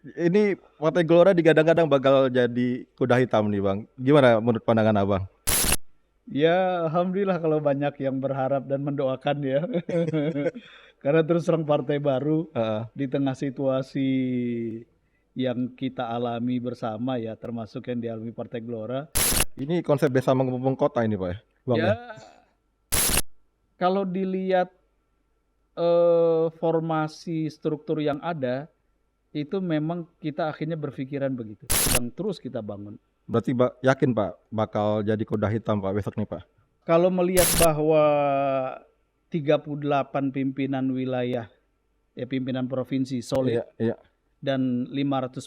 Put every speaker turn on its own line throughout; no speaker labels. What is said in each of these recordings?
Ini Partai Gelora digadang-gadang bakal jadi kuda hitam nih Bang. Gimana menurut pandangan Abang?
Ya, alhamdulillah kalau banyak yang berharap dan mendoakan ya. Karena terus terang partai baru
Heeh.
di tengah situasi yang kita alami bersama ya, termasuk yang dialami Partai Gelora.
Ini konsep desa mengepung kota ini Pak ya, Bang ya.
Ya, kalau dilihat formasi struktur yang ada, itu memang kita akhirnya berpikiran begitu. Yang terus kita bangun.
Berarti yakin Pak bakal jadi kuda hitam Pak besok nih Pak.
Kalau melihat bahwa 38 pimpinan wilayah, ya pimpinan provinsi solid,
Iya, iya,
dan 514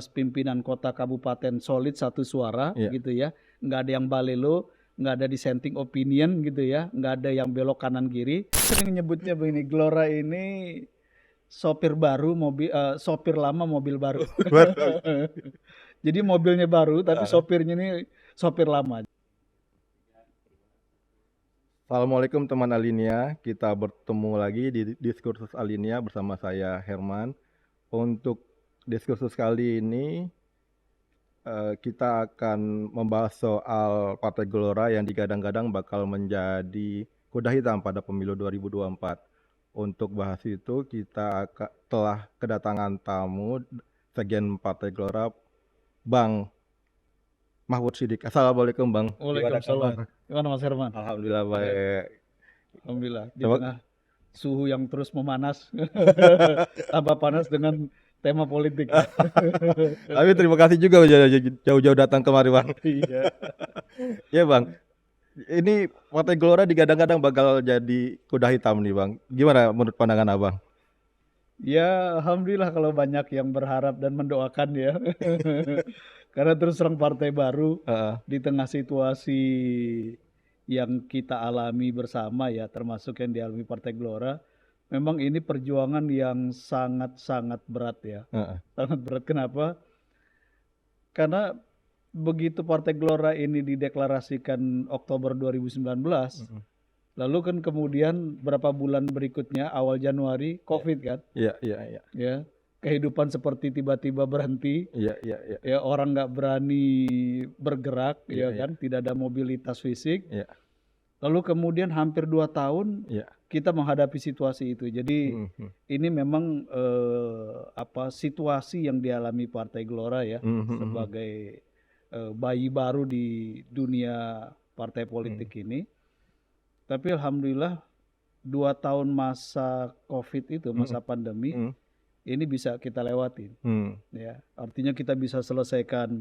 pimpinan kota kabupaten solid satu suara
iya.
gitu ya, nggak ada yang balelo, nggak ada dissenting opinion gitu ya, nggak ada yang belok kanan kiri. Sering nyebutnya begini, Gelora ini sopir baru mobil, sopir lama mobil baru.
Betul.
Jadi mobilnya baru tapi
Heeh.
sopirnya ini sopir lama.
Assalamualaikum teman Alinea, kita bertemu lagi di Diskursus Alinea bersama saya Herman. Untuk diskursus kali ini kita akan membahas soal Partai Gelora yang digadang-gadang bakal menjadi kuda hitam pada pemilu 2024. Untuk bahas itu kita telah kedatangan tamu Sekjen Partai Gelora, Bang Mahfud Siddiq. Assalamualaikum Bang, gimana
Waalaikumsalam.
kabar?
Gimana Mas Herman?
Alhamdulillah
Ya,
baik.
alhamdulillah di
Coba,
tengah suhu yang terus memanas, tambah panas dengan tema politik.
tapi terima kasih juga udah jauh-jauh datang kemari Bang.
Iya.
Ya Bang, ini Partai Gelora digadang-gadang bakal jadi kuda hitam nih Bang. Gimana menurut pandangan Abang?
Ya, alhamdulillah kalau banyak yang berharap dan mendoakan ya. Karena terus terang partai baru
Heeh.
di tengah situasi yang kita alami bersama ya, termasuk yang dialami Partai Gelora, memang ini perjuangan yang sangat-sangat berat ya.
Heeh.
Sangat berat. Kenapa? Karena begitu Partai Gelora ini dideklarasikan Oktober 2019,
Mhm.
lalu kan kemudian berapa bulan berikutnya awal Januari
Iya,
COVID kan,
iya, iya, iya,
ya kehidupan seperti tiba-tiba berhenti,
iya, iya, iya,
ya orang nggak berani bergerak,
iya,
ya
iya,
kan, tidak ada mobilitas fisik.
iya,
Lalu kemudian hampir 2 tahun
iya.
kita menghadapi situasi itu. Jadi
Mhm,
ini memang apa situasi yang dialami Partai Gelora ya
mhm, mhm, mhm,
sebagai bayi baru di dunia partai
mhm,
politik ini. Tapi alhamdulillah 2 tahun masa COVID itu,
mhm,
masa pandemi,
mhm,
ini bisa kita lewatin.
mhm,
Ya, artinya kita bisa selesaikan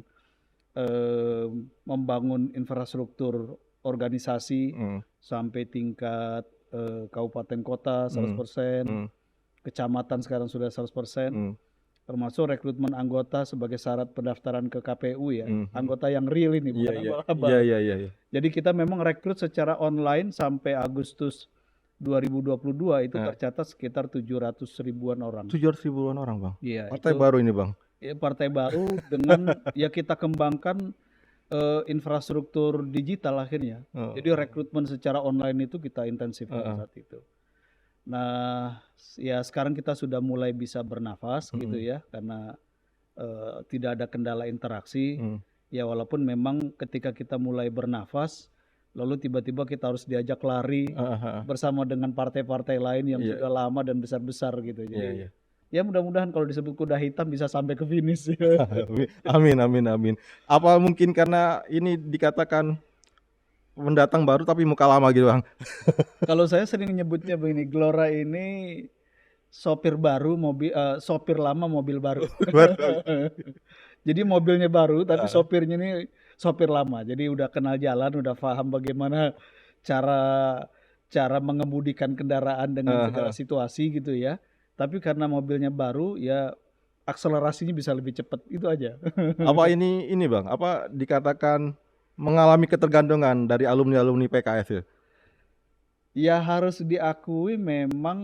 eh, membangun infrastruktur organisasi
mhm,
sampai tingkat kabupaten kota
mhm,
100%,
mhm,
kecamatan sekarang sudah 100%,
mhm,
termasuk rekrutmen anggota sebagai syarat pendaftaran ke KPU ya.
mhm, mhm.
Anggota yang real ini
Iya,
bukan
iya, iya,
abal-abal.
iya, iya, iya.
Jadi kita memang rekrut secara online sampai Agustus 2022 itu
Nah,
tercatat sekitar 700 ribuan orang.
700 ribuan orang Bang.
Iya,
Partai
itu
baru ini Bang.
ya, partai baru dengan ya kita kembangkan infrastruktur digital akhirnya. Jadi
Heeh,
rekrutmen secara online itu kita intensifkan
heeh,
saat itu. Nah, ya sekarang kita sudah mulai bisa bernafas gitu
mhm,
ya karena tidak ada kendala interaksi.
mhm,
Ya walaupun memang ketika kita mulai bernafas, lalu tiba-tiba kita harus diajak lari
heeh, heeh.
bersama dengan partai-partai lain yang
Iya,
sudah lama dan besar-besar gitu.
iya,
Jadi
iya.
ya mudah-mudahan kalau disebut kuda hitam bisa sampai ke finish.
Amin, amin, amin. Apa mungkin karena ini dikatakan pendatang baru tapi muka lama gitu Bang?
Kalau saya sering nyebutnya begini, Gelora ini sopir baru mobil, sopir lama mobil baru.
Betul.
Jadi mobilnya baru tapi
Heeh,
sopirnya ini sopir lama. Jadi udah kenal jalan, udah paham bagaimana cara cara mengemudikan kendaraan dengan
heeh,
segala
heeh.
situasi gitu ya. Tapi karena mobilnya baru ya akselerasinya bisa lebih cepat, itu aja.
Apa ini Bang, apa dikatakan mengalami ketergantungan dari alumni-alumni PKS ya?
Ya harus diakui memang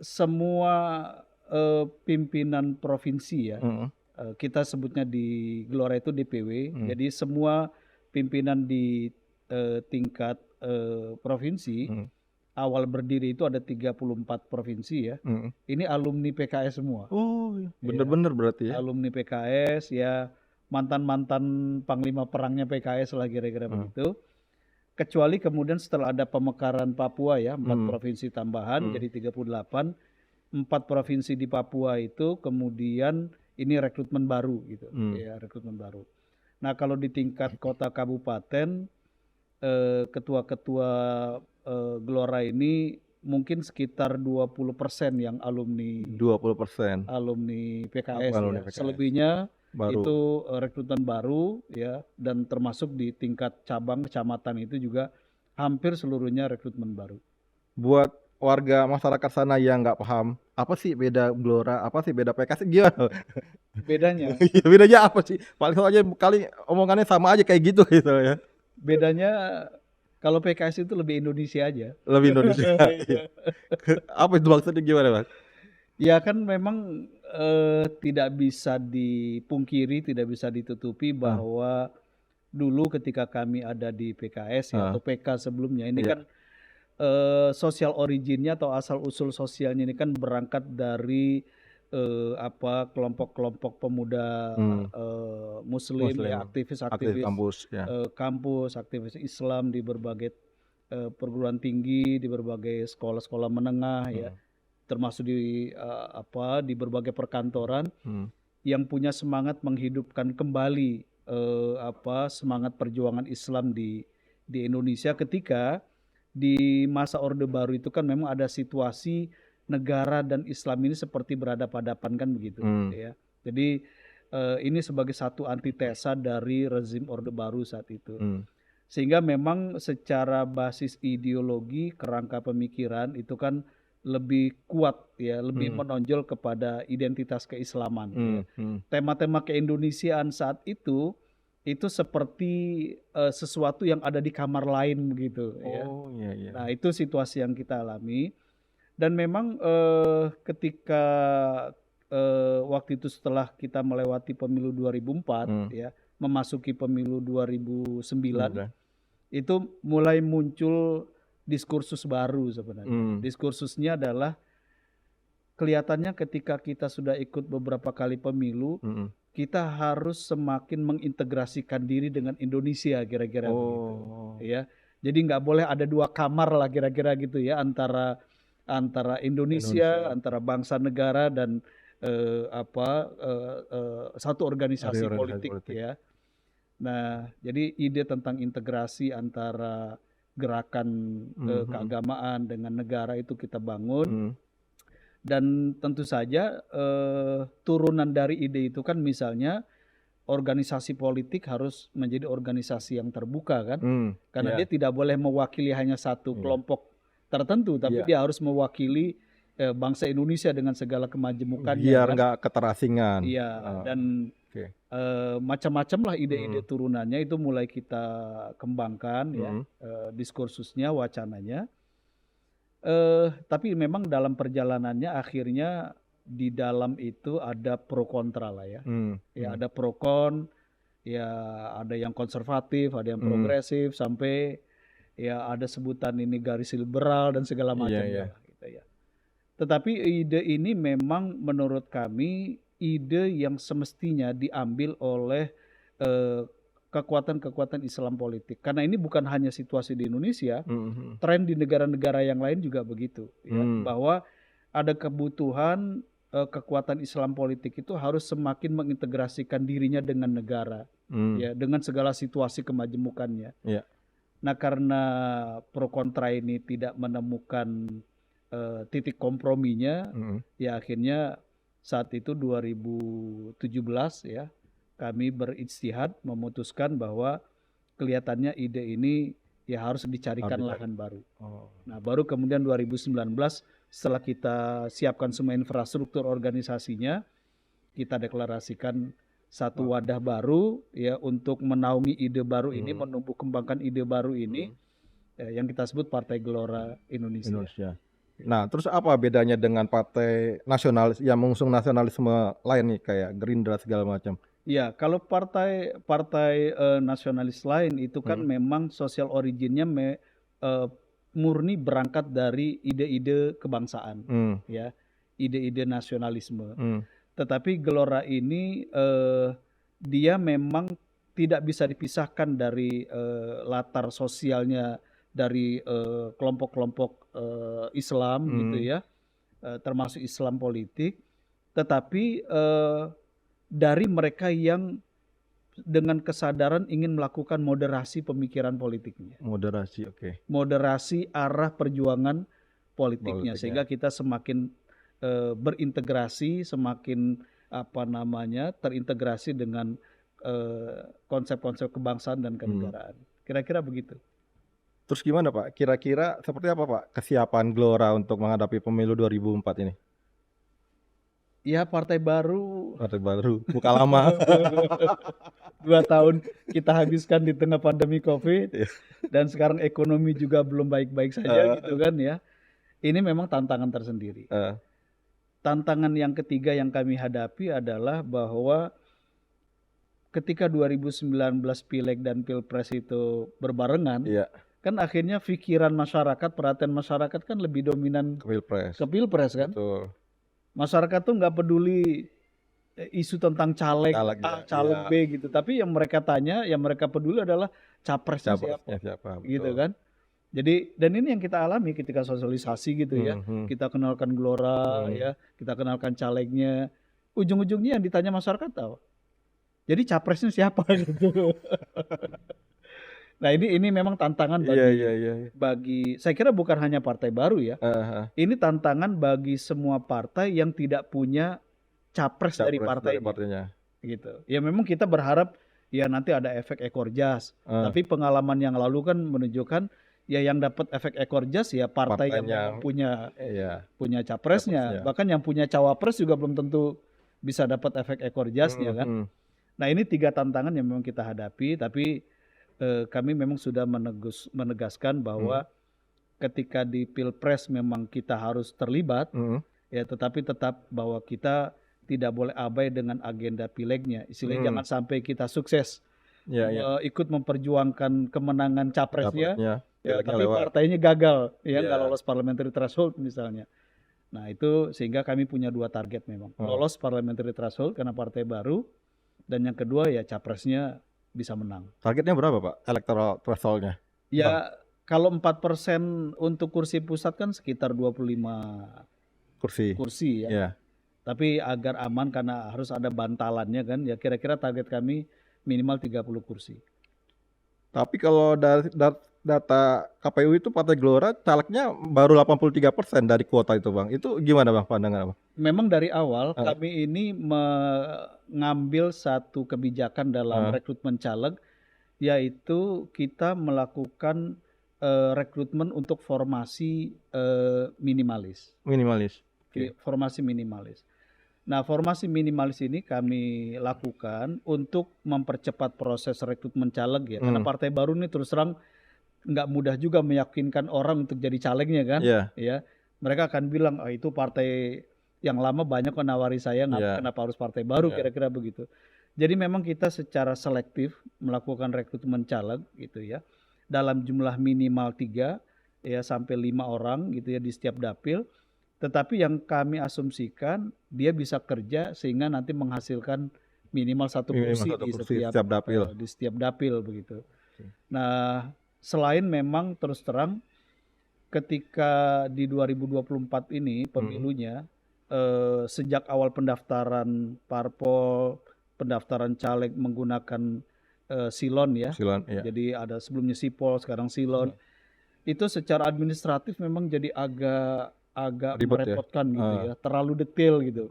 semua pimpinan provinsi ya,
Mhm,
kita sebutnya di Gelora itu DPW.
mhm,
Jadi semua pimpinan di tingkat provinsi
mhm,
awal berdiri itu ada 34 provinsi ya. Ini alumni PKS semua.
Oh,
Ya,
bener-bener berarti ya.
alumni PKS ya, mantan-mantan panglima perangnya PKS lah kira-kira begitu. Kecuali kemudian setelah ada pemekaran Papua ya, 4 provinsi tambahan jadi 38. 4 provinsi di Papua itu kemudian ini rekrutmen baru gitu. Ya, rekrutmen baru. Nah, kalau di tingkat kota kabupaten ketua-ketua Gelora ini mungkin sekitar 20% yang alumni
20%.
alumni PKS
Alumni
ya.
PKS.
Selebihnya
Baru.
itu rekrutmen baru ya, dan termasuk di tingkat cabang kecamatan itu juga hampir seluruhnya rekrutmen baru.
Buat warga masyarakat sana yang nggak paham, apa sih beda Gelora, apa sih beda PKS, gimana?
Bedanya,
Iya, bedanya apa sih? Paling aja kali omongannya sama aja kayak gitu ya.
bedanya kalau PKS itu lebih Indonesia aja.
Lebih Indonesia. Apa itu maksudnya, gimana, Bang?
Ya kan memang tidak bisa dipungkiri, tidak bisa ditutupi bahwa dulu ketika kami ada di PKS ya, atau PK sebelumnya ini
Iya.
kan sosial originnya atau asal usul sosialnya ini kan berangkat dari kelompok-kelompok pemuda Muslim ya,
Aktivis
aktivis-aktivis
kampus ya.
kampus, aktivis Islam di berbagai perguruan tinggi, di berbagai sekolah-sekolah menengah ya, termasuk di berbagai perkantoran yang punya semangat menghidupkan kembali semangat perjuangan Islam di Indonesia ketika di masa Orde Baru itu kan memang ada situasi negara dan Islam ini seperti berhadapan-hadapan kan begitu ya. Jadi ini sebagai satu antitesa dari rezim Orde Baru saat itu. Sehingga memang secara basis ideologi, kerangka pemikiran itu kan lebih kuat ya, lebih menonjol kepada identitas keislaman ya. Tema-tema keindonesiaan saat itu seperti sesuatu yang ada di kamar lain begitu ya.
Oh, iya.
Nah, itu situasi yang kita alami. Dan memang ketika waktu itu setelah kita melewati pemilu 2004 ya, memasuki pemilu 2009, itu mulai muncul diskursus baru sebenarnya. Diskursusnya adalah kelihatannya ketika kita sudah ikut beberapa kali pemilu, kita harus semakin mengintegrasikan diri dengan Indonesia kira-kira begitu. Ya, jadi nggak boleh ada dua kamar lah kira-kira gitu ya, antara Indonesia, antara bangsa negara dan satu organisasi politik ya. Nah, jadi ide tentang integrasi antara gerakan keagamaan dengan negara itu kita bangun. Dan tentu saja turunan dari ide itu kan misalnya organisasi politik harus menjadi organisasi yang terbuka kan, karena dia tidak boleh mewakili hanya satu kelompok tertentu, tapi dia harus mewakili bangsa Indonesia dengan segala kemajemukannya.
Biar
kan?
nggak keterasingan.
Iya, dan macam-macam lah ide-ide turunannya itu mulai kita kembangkan ya, diskursusnya, wacananya. Tapi memang dalam perjalanannya akhirnya di dalam itu ada pro kontra lah ya. Ya ada pro kon, ya ada yang konservatif, ada yang progresif, sampai ya ada sebutan ini garis liberal dan segala macamnya gitu ya. Tetapi ide ini memang menurut kami ide yang semestinya diambil oleh kekuatan-kekuatan Islam politik. Karena ini bukan hanya situasi di Indonesia, tren di negara-negara yang lain juga begitu. Ya, bahwa ada kebutuhan kekuatan Islam politik itu harus semakin mengintegrasikan dirinya dengan negara, ya, dengan segala situasi kemajemukannya. Nah, karena pro kontra ini tidak menemukan titik komprominya, ya akhirnya saat itu 2017 ya, kami berijtihad memutuskan bahwa kelihatannya ide ini ya harus dicarikan lahan baru. Nah, baru kemudian 2019 setelah kita siapkan semua infrastruktur organisasinya, kita deklarasikan satu wadah baru ya untuk menaungi ide baru ini, menumbuh kembangkan ide baru ini yang kita sebut Partai Gelora Indonesia.
Nah, terus apa bedanya dengan partai nasionalis yang mengusung nasionalisme lain nih kayak Gerindra segala macam?
Ya, kalau partai nasionalis lain itu kan memang sosial originnya murni berangkat dari ide-ide kebangsaan,
Hmm.
ya, ide-ide nasionalisme.
Hmm.
Tetapi Gelora ini dia memang tidak bisa dipisahkan dari latar sosialnya dari kelompok-kelompok Islam gitu
Hmm.
ya, termasuk Islam politik, tetapi dari mereka yang dengan kesadaran ingin melakukan moderasi pemikiran politiknya,
Moderasi, oke.
moderasi arah perjuangan politiknya,
Politiknya.
sehingga kita semakin berintegrasi, semakin terintegrasi dengan konsep-konsep kebangsaan dan kenegaraan. Kira-kira begitu.
Terus gimana Pak? Kira-kira seperti apa Pak kesiapan Gelora untuk menghadapi pemilu 2004 ini?
Ya, partai baru.
Partai baru, muka lama.
2 tahun kita habiskan di tengah pandemi COVID,
Iya.
dan sekarang ekonomi juga belum baik-baik saja gitu kan ya. Ini memang tantangan tersendiri. Tantangan yang ketiga yang kami hadapi adalah bahwa ketika 2019 Pileg dan Pilpres itu berbarengan,
Iya,
kan akhirnya pikiran masyarakat, perhatian masyarakat kan lebih dominan
ke Pilpres.
ke Pilpres kan.
Betul.
Masyarakat tuh nggak peduli isu tentang caleg
Caleg
A,
ya,
caleg
iya.
B gitu. Tapi yang mereka tanya, yang mereka peduli adalah capresnya siapa,
Capresnya siapa?
gitu
Betul.
kan. Jadi, dan ini yang kita alami ketika sosialisasi gitu ya. Kita kenalkan Gelora ya, kita kenalkan calegnya. Ujung-ujungnya yang ditanya masyarakat tahu. Jadi capresnya siapa gitu. Nah, ini memang tantangan bagi saya kira bukan hanya partai baru ya. Ini tantangan bagi semua partai yang tidak punya capres dari partainya. Gitu. Ya memang kita berharap ya nanti ada efek ekor jas. Tapi pengalaman yang lalu kan menunjukkan ya yang dapat efek ekor jas ya partai yang memang punya capresnya. Bahkan yang punya cawapres juga belum tentu bisa dapat efek ekor jasnya kan. Nah, ini 3 tantangan yang memang kita hadapi, tapi kami memang sudah menegaskan bahwa ketika di Pilpres memang kita harus terlibat, ya, tetapi tetap bahwa kita tidak boleh abai dengan agenda pilegnya. Istilahnya jangan sampai kita sukses ikut memperjuangkan kemenangan capresnya, ya, tapi partainya gagal, ya nggak lolos parliamentary threshold misalnya. Nah, itu sehingga kami punya 2 target memang, lolos parliamentary threshold karena partai baru, dan yang kedua ya capresnya bisa menang.
Targetnya berapa Pak electoral threshold-nya?
Ya, kalau 4% untuk kursi pusat kan sekitar 25 kursi ya.
Yeah.
Tapi agar aman karena harus ada bantalannya kan, ya kira-kira target kami minimal 30 kursi.
Tapi kalau dari data KPU itu Partai Gelora calegnya baru 83% dari kuota itu Bang. Itu gimana Bang pandangan Bang?
Memang dari awal kami ini mengambil satu kebijakan dalam rekrutmen caleg, yaitu kita melakukan rekrutmen untuk formasi minimalis. Formasi minimalis. Nah, formasi minimalis ini kami lakukan untuk mempercepat proses rekrutmen caleg ya. Karena partai baru ini terus terang nggak mudah juga meyakinkan orang untuk jadi calegnya kan. Ya, mereka akan bilang, oh, itu partai yang lama banyak kok nawari saya, kenapa harus partai baru, kira-kira begitu. Jadi memang kita secara selektif melakukan rekrutmen caleg gitu ya, dalam jumlah minimal 3 ya sampai 5 orang gitu ya di setiap dapil. Tetapi yang kami asumsikan dia bisa kerja sehingga nanti menghasilkan minimal 1 kursi di setiap dapil begitu. Nah, selain memang terus terang ketika di 2024 ini pemilunya sejak awal pendaftaran parpol, pendaftaran caleg menggunakan silon ya. Jadi ada sebelumnya sipol, sekarang silon. Itu secara administratif memang jadi agak merepotkan gitu ya, terlalu detail gitu.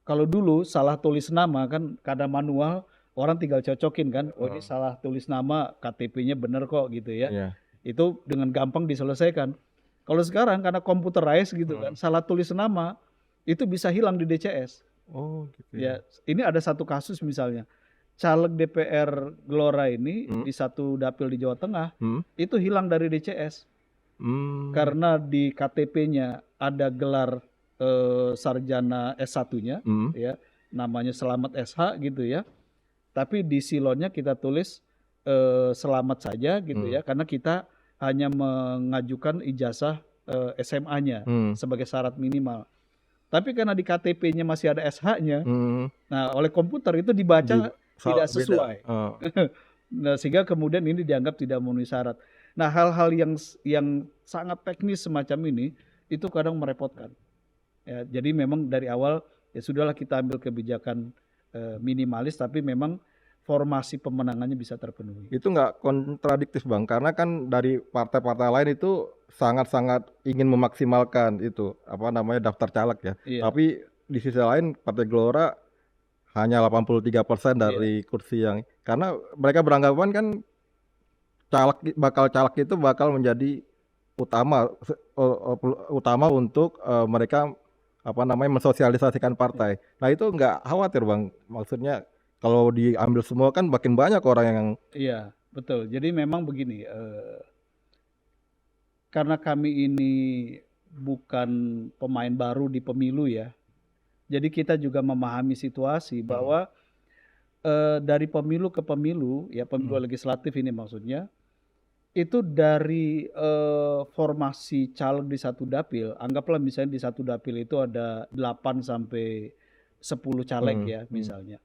Kalau dulu salah tulis nama kan kadang manual, orang tinggal cocokin kan, oh ini salah tulis nama, KTP-nya bener kok gitu ya. Itu dengan gampang diselesaikan. Kalau sekarang karena computerized gitu kan, salah tulis nama itu bisa hilang di DCS.
Oh gitu
ya. Ini ada satu kasus misalnya, caleg DPR Gelora ini di satu dapil di Jawa Tengah itu hilang dari DCS. Karena di KTP-nya ada gelar sarjana S1-nya ya, namanya Selamat SH gitu ya. Tapi di silonnya kita tulis selamat saja gitu ya, karena kita hanya mengajukan ijazah SMA-nya sebagai syarat minimal. Tapi karena di KTP-nya masih ada SH-nya, nah oleh komputer itu dibaca tidak sesuai. Nah, sehingga kemudian ini dianggap tidak memenuhi syarat. Nah, hal-hal yang sangat teknis semacam ini itu kadang merepotkan. Ya, jadi memang dari awal ya sudahlah kita ambil kebijakan minimalis, tapi memang formasi pemenangannya bisa terpenuhi.
Itu nggak kontradiktif Bang, karena kan dari partai-partai lain itu sangat-sangat ingin memaksimalkan itu apa namanya daftar caleg ya.
Iya.
Tapi di sisi lain Partai Gelora hanya 83% dari kursi yang, karena mereka beranggapan kan caleg itu bakal menjadi utama untuk mereka apa namanya mensosialisasikan partai. Nah itu nggak khawatir Bang, maksudnya kalau diambil semua kan makin banyak orang yang.
Iya betul. Jadi memang begini, karena kami ini bukan pemain baru di pemilu ya, jadi kita juga memahami situasi bahwa dari pemilu ke pemilu, ya pemilu legislatif ini maksudnya, itu dari formasi caleg di satu dapil, anggaplah misalnya di satu dapil itu ada 8 sampai 10 caleg ya misalnya.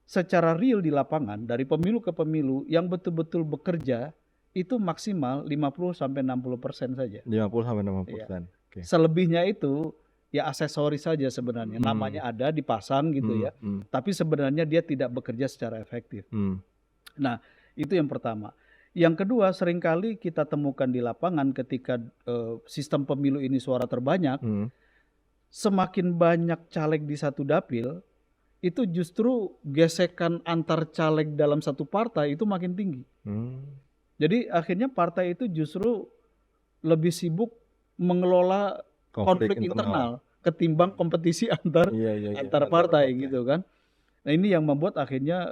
Secara real di lapangan dari pemilu ke pemilu yang betul-betul bekerja itu maksimal 50 sampai 60% saja.
50 sampai 60%.
Ya.
Okay.
Selebihnya itu ya aksesoris saja sebenarnya. Namanya ada dipasang gitu ya. Tapi sebenarnya dia tidak bekerja secara efektif. Nah, itu yang pertama. Yang kedua, seringkali kita temukan di lapangan ketika sistem pemilu ini suara terbanyak, semakin banyak caleg di satu dapil, itu justru gesekan antar caleg dalam satu partai itu makin tinggi. Jadi akhirnya partai itu justru lebih sibuk mengelola konflik internal ketimbang kompetisi antar partai gitu kan. Nah ini yang membuat akhirnya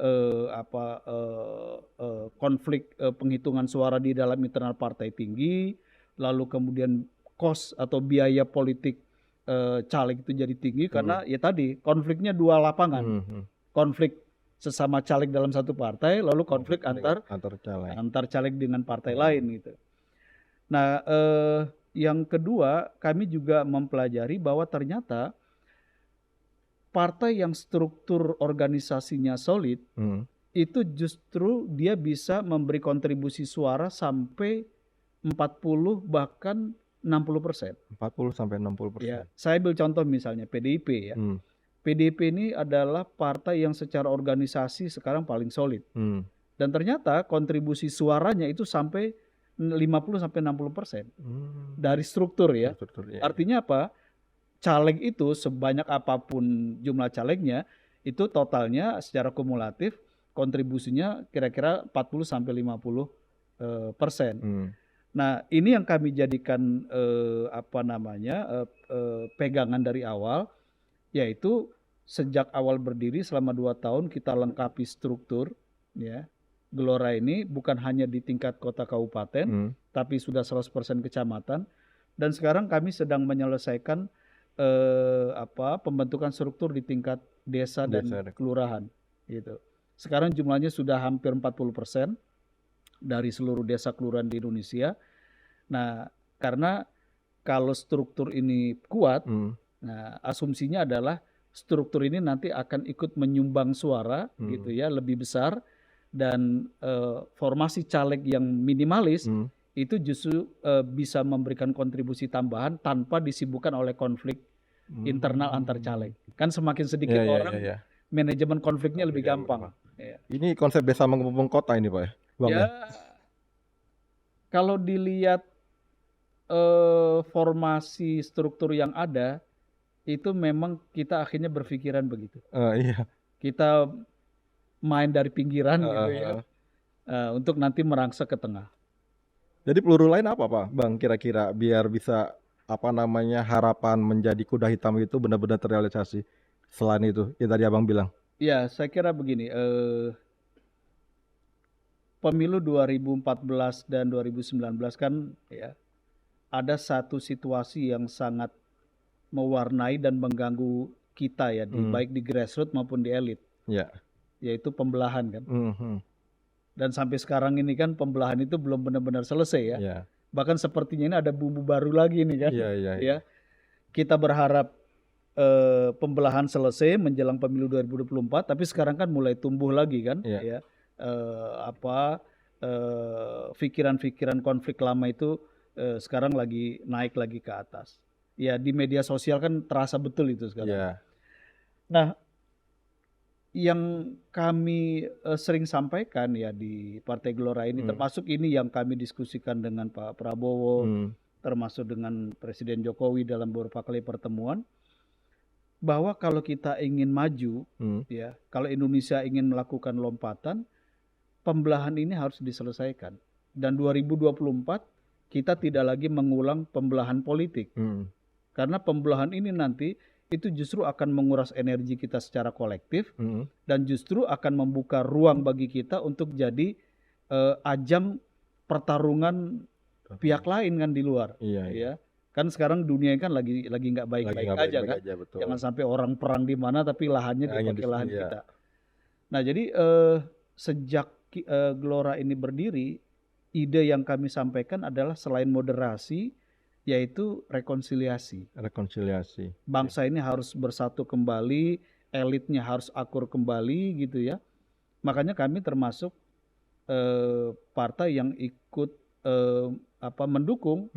konflik penghitungan suara di dalam internal partai tinggi, lalu kemudian cost atau biaya politik caleg itu jadi tinggi karena ya tadi konfliknya dua lapangan, konflik sesama caleg dalam satu partai, lalu konflik antar caleg dengan partai lain gitu. Nah yang kedua kami juga mempelajari bahwa ternyata partai yang struktur organisasinya solid itu justru dia bisa memberi kontribusi suara sampai 40 bahkan 60%.
40 sampai 60%.
Ya, saya ambil contoh misalnya PDIP ya. PDIP ini adalah partai yang secara organisasi sekarang paling solid. Dan ternyata kontribusi suaranya itu sampai 50 sampai 60% dari struktur ya. Artinya apa? Caleg itu sebanyak apapun jumlah calegnya itu totalnya secara kumulatif kontribusinya kira-kira 40 sampai 50%. Nah, ini yang kami jadikan pegangan dari awal, yaitu sejak awal berdiri selama 2 tahun kita lengkapi struktur ya. Gelora ini bukan hanya di tingkat kota kabupaten, tapi sudah 100% kecamatan, dan sekarang kami sedang menyelesaikan pembentukan struktur di tingkat desa dan kelurahan gitu. Sekarang jumlahnya sudah hampir 40% dari seluruh desa kelurahan di Indonesia. Nah, karena kalau struktur ini kuat, nah asumsinya adalah struktur ini nanti akan ikut menyumbang suara gitu ya, lebih besar, dan formasi caleg yang minimalis itu justru bisa memberikan kontribusi tambahan tanpa disibukkan oleh konflik internal antar caleg. Kan semakin sedikit orang, manajemen konfliknya lebih gampang. Ya.
Ini konsep desa menghubung kota ini Pak ya? Bang,
ya, kalau dilihat formasi struktur yang ada, itu memang kita akhirnya berpikiran begitu.
Iya.
Kita main dari pinggiran gitu ya, untuk nanti merangsek ke tengah.
Jadi peluru lain apa Pak Bang kira-kira biar bisa harapan menjadi kuda hitam itu benar-benar terrealisasi selain itu yang tadi Abang bilang?
Ya, saya kira begini, pemilu 2014 dan 2019 kan ya ada satu situasi yang sangat mewarnai dan mengganggu kita ya, baik di grassroots maupun di elit, yaitu pembelahan kan. Dan sampai sekarang ini kan pembelahan itu belum benar-benar selesai ya.
Iya.
Bahkan sepertinya ini ada bumbu baru lagi nih kan.
Iya, iya, iya.
Ya, kita berharap pembelahan selesai menjelang pemilu 2024, tapi sekarang kan mulai tumbuh lagi kan,
Iya.
ya pikiran-pikiran konflik lama itu sekarang lagi naik lagi ke atas. Ya di media sosial kan terasa betul itu sekarang.
Iya.
Nah, yang kami sering sampaikan ya di Partai Gelora ini, termasuk ini yang kami diskusikan dengan Pak Prabowo, termasuk dengan Presiden Jokowi dalam beberapa kali pertemuan, bahwa kalau kita ingin maju, ya, kalau Indonesia ingin melakukan lompatan, pembelahan ini harus diselesaikan. Dan 2024 kita tidak lagi mengulang pembelahan politik, karena pembelahan ini nanti itu justru akan menguras energi kita secara kolektif, dan justru akan membuka ruang bagi kita untuk jadi ajang pertarungan pihak lain kan di luar.
Iya,
ya. Kan sekarang dunia kan lagi nggak baik-baik aja kan.
betul.
Jangan sampai orang perang di mana tapi lahannya
Hanya
dipakai
di
lahan
sini, ya.
kita. Nah jadi sejak Gelora ini berdiri, ide yang kami sampaikan adalah selain moderasi, yaitu rekonsiliasi.
Rekonsiliasi.
Bangsa ini harus bersatu kembali, elitnya harus akur kembali gitu ya. Makanya kami termasuk partai yang ikut mendukung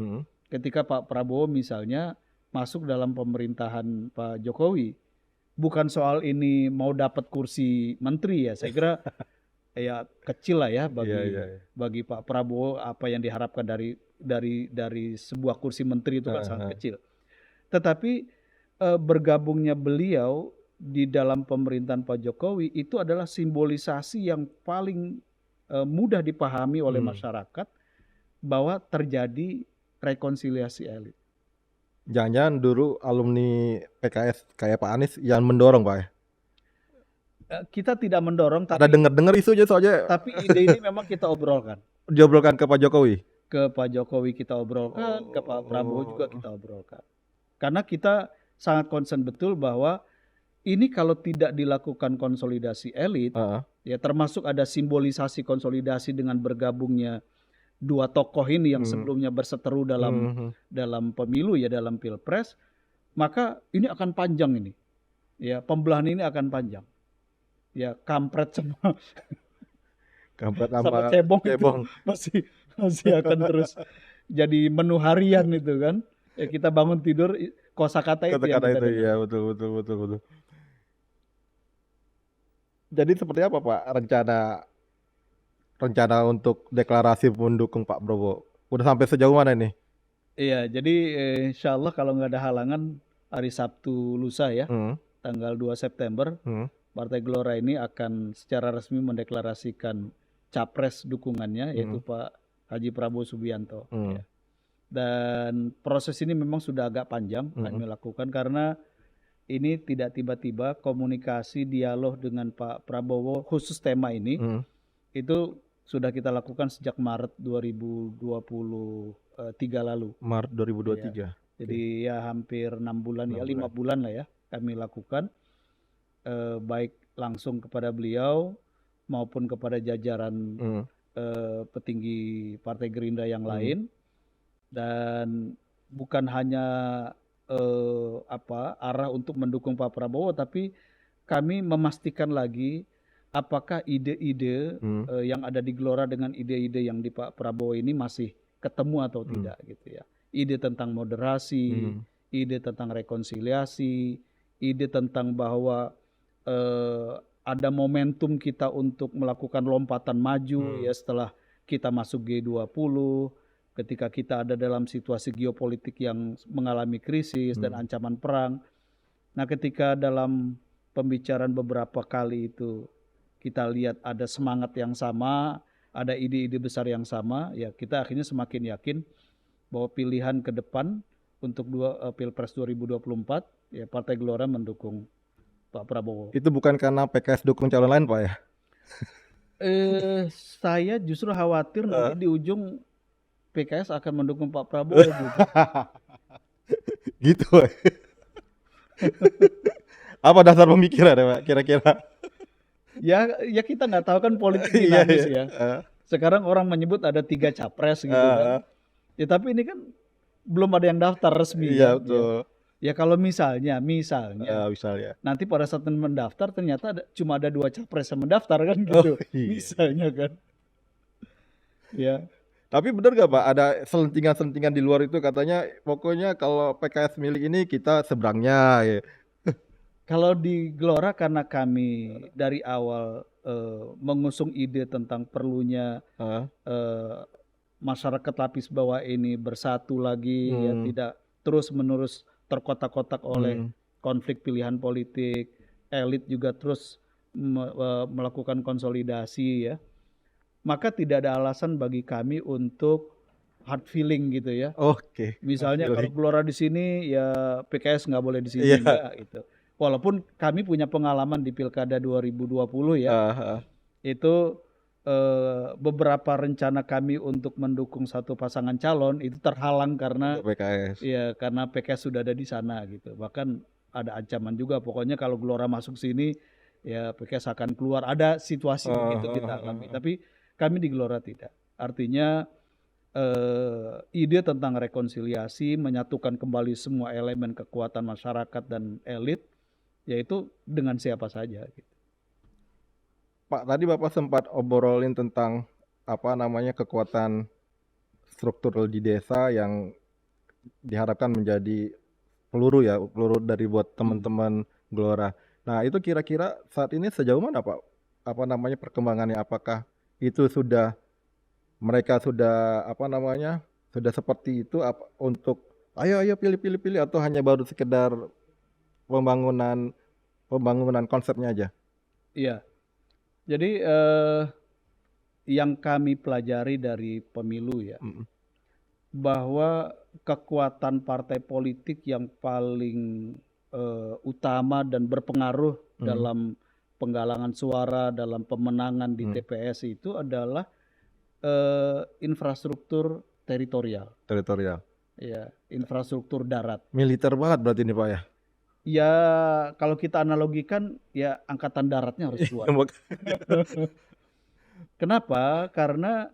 ketika Pak Prabowo misalnya masuk dalam pemerintahan Pak Jokowi. Bukan soal ini mau dapat kursi menteri ya, saya kira ya kecil lah ya bagi Pak Prabowo, apa yang diharapkan dari sebuah kursi menteri itu kan sangat kecil. Tetapi bergabungnya beliau di dalam pemerintahan Pak Jokowi itu adalah simbolisasi yang paling mudah dipahami oleh masyarakat bahwa terjadi rekonsiliasi elit.
Jangan-jangan dulu alumni PKS kayak Pak Anies yang mendorong, Pak ya?
Kita tidak mendorong,
ada dengar-dengar isu aja soalnya.
Tapi ide ini memang kita obrolkan.
Diobrolkan ke Pak Jokowi?
Ke Pak Jokowi kita obrolkan, ke Pak Prabowo juga kita obrolkan. Karena kita sangat concern betul bahwa ini kalau tidak dilakukan konsolidasi elit, ya termasuk ada simbolisasi konsolidasi dengan bergabungnya dua tokoh ini yang sebelumnya berseteru dalam pemilu ya, dalam pilpres, maka ini akan panjang ini. Ya, pembelahan ini akan panjang. Ya, kampret semua.
Kampret
sama cebong itu masih akan terus jadi menu harian itu kan. Ya, kita bangun tidur kosakata itu yang kita dengar.
Ya, betul. Jadi seperti apa Pak rencana untuk deklarasi mendukung Pak Prabowo? Udah sampai sejauh mana ini?
Iya, jadi insya Allah kalau nggak ada halangan hari Sabtu lusa ya, tanggal 2 September, Partai Gelora ini akan secara resmi mendeklarasikan capres dukungannya, yaitu Pak Haji Prabowo Subianto. Ya. Dan proses ini memang sudah agak panjang kami lakukan, karena ini tidak tiba-tiba. Komunikasi dialog dengan Pak Prabowo khusus tema ini itu sudah kita lakukan sejak Maret 2023 lalu.
Maret 2023.
Ya. Jadi ya hampir 6 bulan, 5 bulan lah ya kami lakukan, baik langsung kepada beliau maupun kepada jajaran petinggi Partai Gerindra yang lain. Dan bukan hanya arah untuk mendukung Pak Prabowo, tapi kami memastikan lagi apakah ide-ide yang ada di Gelora dengan ide-ide yang di Pak Prabowo ini masih ketemu atau tidak gitu ya. Ide tentang moderasi, ide tentang rekonsiliasi, ide tentang bahwa ada momentum kita untuk melakukan lompatan maju ya setelah kita masuk G20, ketika kita ada dalam situasi geopolitik yang mengalami krisis dan ancaman perang. Nah, ketika dalam pembicaraan beberapa kali itu kita lihat ada semangat yang sama, ada ide-ide besar yang sama, ya kita akhirnya semakin yakin bahwa pilihan ke depan untuk Pilpres 2024 ya Partai Gelora mendukung Pak Prabowo.
Itu bukan karena PKS dukung calon lain, Pak ya?
Saya justru khawatir nanti di ujung PKS akan mendukung Pak Prabowo gitu.
Gitu. Apa dasar pemikiran ya Pak kira-kira?
Ya kita nggak tahu kan politik
Iya,
dinamis
iya.
ya. Sekarang orang menyebut ada 3 capres gitu kan. Ya tapi ini kan belum ada yang daftar resmi
Iya,
kan ya.
betul.
Ya kalau misalnya
Misalnya.
nanti pada saat mendaftar ternyata cuma ada 2 capres yang mendaftar kan
Oh,
gitu.
iya.
Misalnya kan. Ya.
Tapi benar gak Pak, ada selentingan-selentingan di luar itu katanya pokoknya kalau PKS milih ini kita seberangnya ya.
Kalau di Gelora karena kami dari awal mengusung ide tentang perlunya
Heeh.
masyarakat lapis bawah ini bersatu lagi ya,
Hmm.
tidak terus-menerus terkotak-kotak oleh
Hmm.
konflik pilihan politik, elit juga terus melakukan konsolidasi ya. Maka tidak ada alasan bagi kami untuk hard feeling gitu ya.
Oke,
Misalnya kalau
feeling.
Gelora di sini ya PKS nggak boleh di sini,
Iya.
enggak gitu. Walaupun kami punya pengalaman di Pilkada 2020 ya, itu beberapa rencana kami untuk mendukung satu pasangan calon itu terhalang karena
Untuk PKS.
ya karena PKS sudah ada di sana gitu. Bahkan ada ancaman juga pokoknya kalau Gelora masuk sini ya PKS akan keluar. Ada situasi begitu kita alami. Tapi kami di Gelora tidak. Artinya ide tentang rekonsiliasi, menyatukan kembali semua elemen kekuatan masyarakat dan elit, yaitu dengan siapa saja. Gitu.
Pak, tadi Bapak sempat obrolin tentang apa namanya kekuatan struktural di desa yang diharapkan menjadi peluru dari buat teman-teman Gelora. Nah, itu kira-kira saat ini sejauh mana Pak? Apa namanya perkembangannya? Apakah itu mereka sudah sudah seperti itu untuk ayo pilih atau hanya baru sekedar pembangunan konsepnya aja?
Iya. Jadi yang kami pelajari dari pemilu ya, bahwa kekuatan partai politik yang paling utama dan berpengaruh dalam penggalangan suara, dalam pemenangan di TPS itu adalah infrastruktur teritorial. Ya, infrastruktur darat.
Militer banget berarti ini Pak ya?
Ya, kalau kita analogikan, ya angkatan daratnya harus kuat. Kenapa? Karena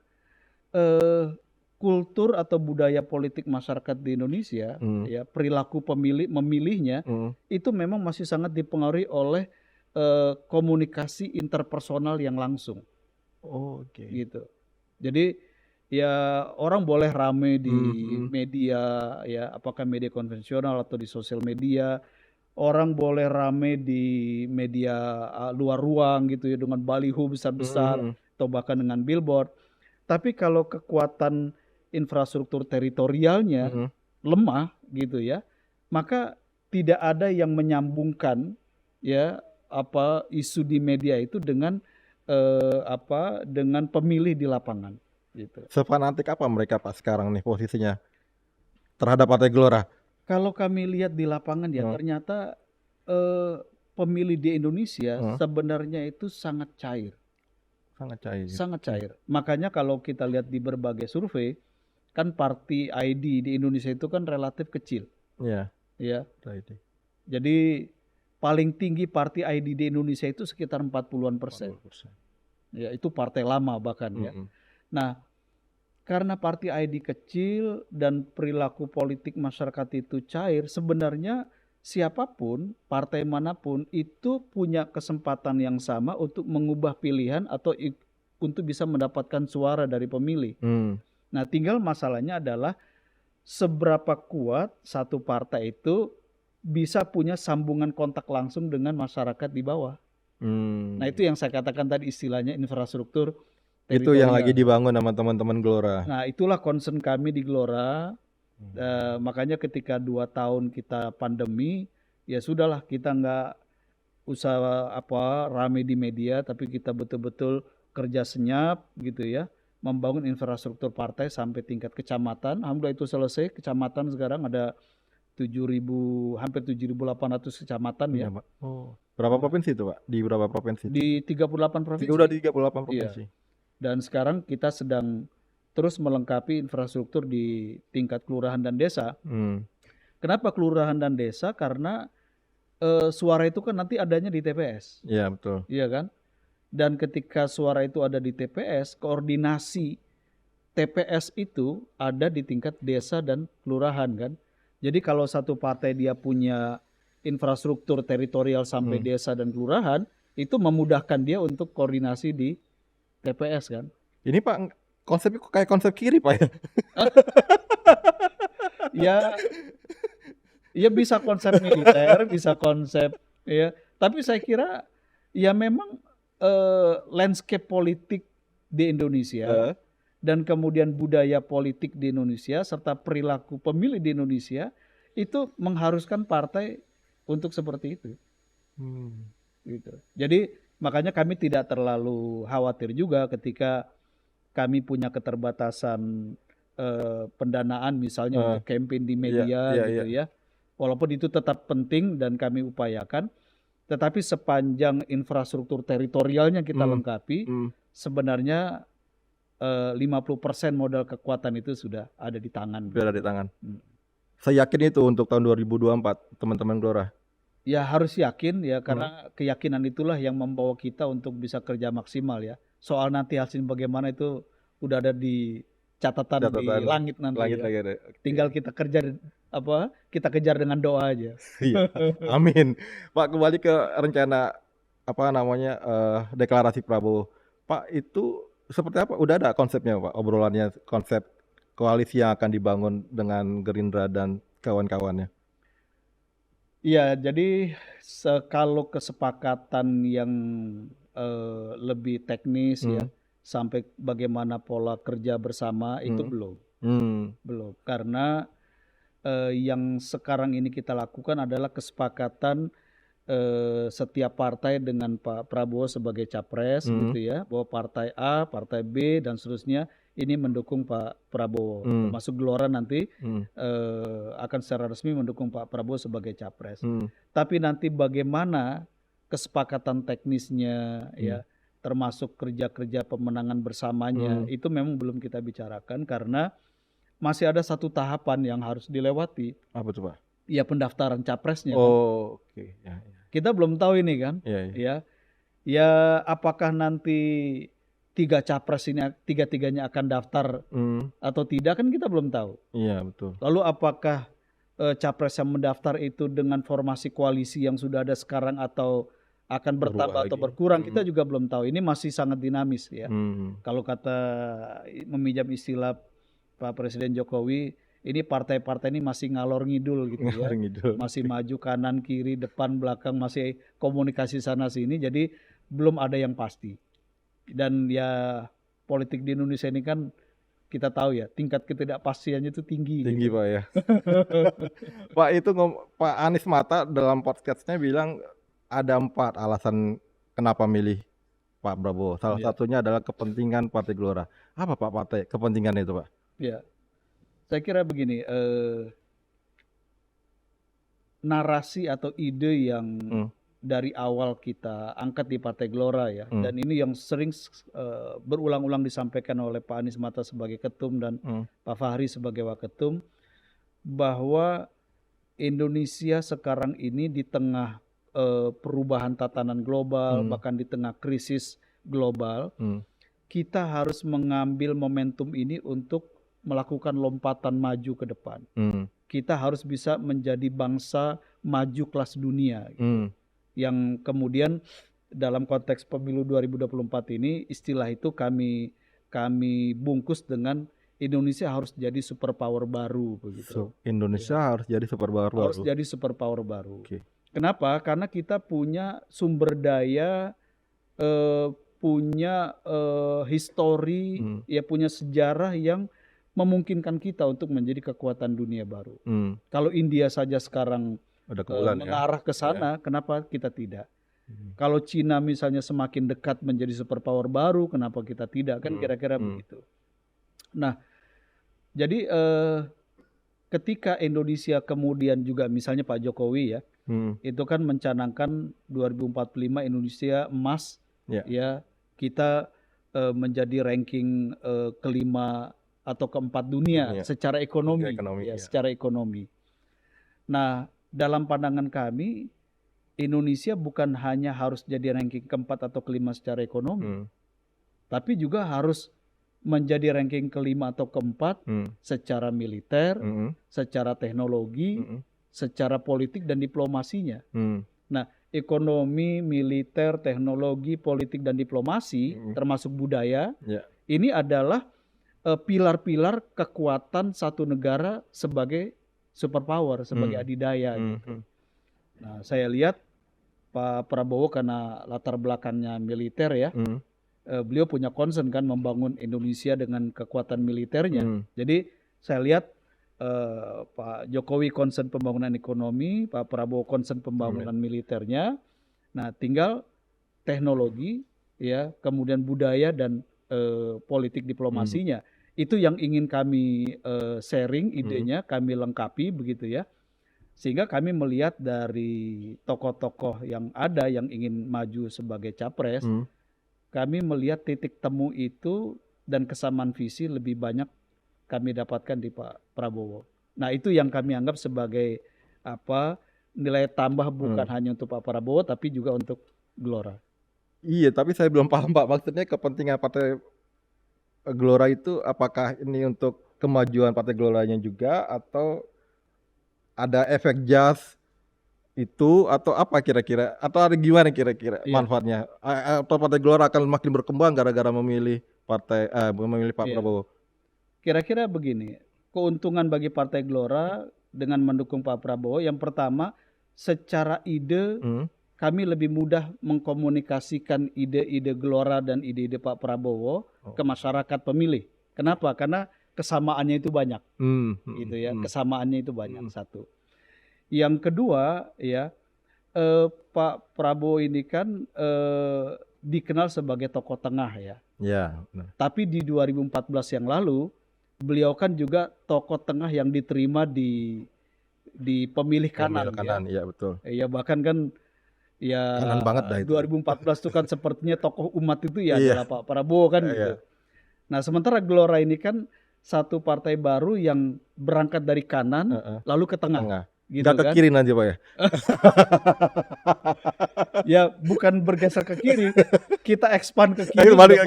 kultur atau budaya politik masyarakat di Indonesia, ya perilaku memilihnya itu memang masih sangat dipengaruhi oleh komunikasi interpersonal yang langsung.
Oke.
Gitu. Jadi ya orang boleh rame di media, ya apakah media konvensional atau di sosial media. Orang boleh rame di media luar ruang gitu ya dengan baliho besar-besar atau bahkan dengan billboard. Tapi kalau kekuatan infrastruktur teritorialnya lemah gitu ya, maka tidak ada yang menyambungkan ya isu di media itu dengan dengan pemilih di lapangan gitu.
Sefanatik apa mereka Pak sekarang nih posisinya terhadap Partai Gelora?
Kalau kami lihat di lapangan ya ternyata pemilih di Indonesia sebenarnya itu sangat cair. Sangat cair. Makanya kalau kita lihat di berbagai survei, kan party ID di Indonesia itu kan relatif kecil.
Iya.
Ya. Jadi paling tinggi party ID di Indonesia itu sekitar 40-an persen. Ya, itu partai lama bahkan ya. Nah, karena party ID kecil dan perilaku politik masyarakat itu cair, sebenarnya siapapun, partai manapun itu punya kesempatan yang sama untuk mengubah pilihan atau untuk bisa mendapatkan suara dari pemilih. Nah, tinggal masalahnya adalah seberapa kuat satu partai itu bisa punya sambungan kontak langsung dengan masyarakat di bawah. Nah, itu yang saya katakan tadi istilahnya infrastruktur teritorial.
Itu yang lagi dibangun sama teman-teman Gelora.
Nah, itulah concern kami di Gelora. Makanya ketika 2 tahun kita pandemi, ya sudahlah kita nggak usah rame di media, tapi kita betul-betul kerja senyap gitu ya, membangun infrastruktur partai sampai tingkat kecamatan. Alhamdulillah itu selesai. Kecamatan sekarang ada 7.000, hampir 7.800 kecamatan ya.
Berapa provinsi itu Pak? Di berapa provinsi?
Di 38 provinsi.
Udah di 38 provinsi.
Iya. Dan sekarang kita sedang terus melengkapi infrastruktur di tingkat kelurahan dan desa. Kenapa kelurahan dan desa? Karena suara itu kan nanti adanya di TPS.
Iya betul.
Iya kan? Dan ketika suara itu ada di TPS, koordinasi TPS itu ada di tingkat desa dan kelurahan kan. Jadi kalau satu partai dia punya infrastruktur teritorial sampai desa dan kelurahan, itu memudahkan dia untuk koordinasi di TPS kan.
Ini Pak, konsepnya kok kayak konsep kiri Pak ya?
Ya, ya bisa konsep militer, bisa konsep ya. Tapi saya kira ya memang landscape politik di Indonesia dan kemudian budaya politik di Indonesia serta perilaku pemilih di Indonesia itu mengharuskan partai untuk seperti itu. Gitu. Jadi makanya kami tidak terlalu khawatir juga ketika kami punya keterbatasan pendanaan misalnya untuk campaign di media gitu ya. Walaupun itu tetap penting dan kami upayakan, tetapi sepanjang infrastruktur teritorialnya kita lengkapi, sebenarnya 50% modal kekuatan itu sudah ada di tangan.
Sudah ada di tangan. Saya yakin itu untuk tahun 2024, teman-teman Gelora.
Ya harus yakin ya, karena keyakinan itulah yang membawa kita untuk bisa kerja maksimal ya. Soal nanti hasil bagaimana itu udah ada di catatan di langit nanti.
Langit
ya.
lagi ada.
Tinggal kita kerja kita kejar dengan doa aja.
Iya. Amin. Pak, kembali ke rencana deklarasi Prabowo. Pak, itu seperti apa? Udah ada konsepnya Pak, obrolannya, konsep koalisi yang akan dibangun dengan Gerindra dan kawan-kawannya?
Iya, jadi kalau kesepakatan yang lebih teknis ya, sampai bagaimana pola kerja bersama itu belum. Karena yang sekarang ini kita lakukan adalah kesepakatan setiap partai dengan Pak Prabowo sebagai capres gitu ya, bahwa partai A, partai B dan seterusnya ini mendukung Pak Prabowo, termasuk Gelora nanti akan secara resmi mendukung Pak Prabowo sebagai capres. Tapi nanti bagaimana kesepakatan teknisnya ya, termasuk kerja-kerja pemenangan bersamanya itu memang belum kita bicarakan karena masih ada satu tahapan yang harus dilewati.
Apa tuh Pak?
Ya pendaftaran capresnya.
Oh, kan? Oke. Ya.
Kita belum tahu ini kan. Ya. Ya apakah nanti tiga-tiganya akan daftar atau tidak kan kita belum tahu.
Iya, betul.
Lalu apakah capres yang mendaftar itu dengan formasi koalisi yang sudah ada sekarang atau akan bertambah atau berkurang, kita juga belum tahu. Ini masih sangat dinamis ya. Kalau kata meminjam istilah Pak Presiden Jokowi, ini partai-partai ini masih ngalor ngidul gitu ya. Masih maju kanan kiri depan belakang, masih komunikasi sana sini, jadi belum ada yang pasti. Dan ya politik di Indonesia ini kan kita tahu ya, tingkat ketidakpastiannya itu tinggi
gitu. Pak ya. Pak Pak Anies Mata dalam podcastnya bilang ada 4 alasan kenapa milih Pak Prabowo. Salah satunya adalah kepentingan Partai Gelora. Apa Pak kepentingan itu Pak?
Ya, saya kira begini, narasi atau ide yang dari awal kita angkat di Partai Gelora ya, dan ini yang sering berulang-ulang disampaikan oleh Pak Anies Mata sebagai ketum dan Pak Fahri sebagai waketum, bahwa Indonesia sekarang ini di tengah perubahan tatanan global, bahkan di tengah krisis global, kita harus mengambil momentum ini untuk melakukan lompatan maju ke depan. Kita harus bisa menjadi bangsa maju kelas dunia. Gitu. Yang kemudian dalam konteks pemilu 2024 ini istilah itu kami bungkus dengan Indonesia harus jadi superpower baru begitu.
Indonesia harus jadi superpower baru.
Harus jadi superpower baru. Kenapa? Karena kita punya sumber daya, punya histori, ya punya sejarah yang memungkinkan kita untuk menjadi kekuatan dunia baru. Kalau India saja sekarang mengarah ke sana, kenapa kita tidak? Kalau Cina misalnya semakin dekat menjadi superpower baru, kenapa kita tidak? Kan kira-kira begitu. Nah, jadi ketika Indonesia kemudian juga misalnya Pak Jokowi ya, itu kan mencanangkan 2045 Indonesia emas, ya kita menjadi ranking kelima atau keempat dunia secara ekonomi, secara ekonomi. Nah, dalam pandangan kami Indonesia bukan hanya harus jadi ranking keempat atau kelima secara ekonomi,
Hmm.
tapi juga harus menjadi ranking kelima atau keempat
Hmm.
secara militer,
Hmm.
secara teknologi,
Hmm.
secara politik dan diplomasinya.
Hmm.
Nah, ekonomi, militer, teknologi, politik dan diplomasi, termasuk budaya,
Ya.
ini adalah pilar-pilar kekuatan satu negara sebagai superpower, sebagai adidaya gitu. Nah, saya lihat Pak Prabowo karena latar belakangnya militer ya, beliau punya concern kan membangun Indonesia dengan kekuatan militernya. Jadi saya lihat Pak Jokowi concern pembangunan ekonomi, Pak Prabowo concern pembangunan militernya. Nah, tinggal teknologi ya, kemudian budaya dan politik diplomasinya. Itu yang ingin kami sharing idenya, kami lengkapi begitu ya. Sehingga kami melihat dari tokoh-tokoh yang ada yang ingin maju sebagai capres, kami melihat titik temu itu dan kesamaan visi lebih banyak kami dapatkan di Pak Prabowo. Nah, itu yang kami anggap sebagai nilai tambah bukan hanya untuk Pak Prabowo tapi juga untuk Gelora.
Iya, tapi saya belum paham Pak, maksudnya kepentingan Partai Gelora itu apakah ini untuk kemajuan Partai Geloranya juga atau ada efek jas itu atau apa kira-kira? Atau ada gimana kira-kira manfaatnya? Atau Partai Gelora akan makin berkembang gara-gara memilih Pak Prabowo?
Kira-kira begini, keuntungan bagi Partai Gelora dengan mendukung Pak Prabowo, yang pertama secara ide kami lebih mudah mengkomunikasikan ide-ide Gelora dan ide-ide Pak Prabowo ke masyarakat pemilih. Kenapa? Karena kesamaannya itu banyak, gitu ya. Kesamaannya itu banyak satu. Yang kedua, ya Pak Prabowo ini kan dikenal sebagai tokoh tengah ya.
Ya. Benar.
Tapi di 2014 yang lalu, beliau kan juga tokoh tengah yang diterima di pemilih kanan.
Ya betul.
Ya bahkan kan ya
kanan banget dah itu.
2014 itu kan sepertinya tokoh umat itu ya adalah Pak Prabowo kan gitu. Nah, sementara Gelora ini kan satu partai baru yang berangkat dari kanan lalu ke tengah. Gitu
nggak ke
kan?
kiri nanti Pak ya?
Ya bukan bergeser ke kiri, kita expand ke kiri boleh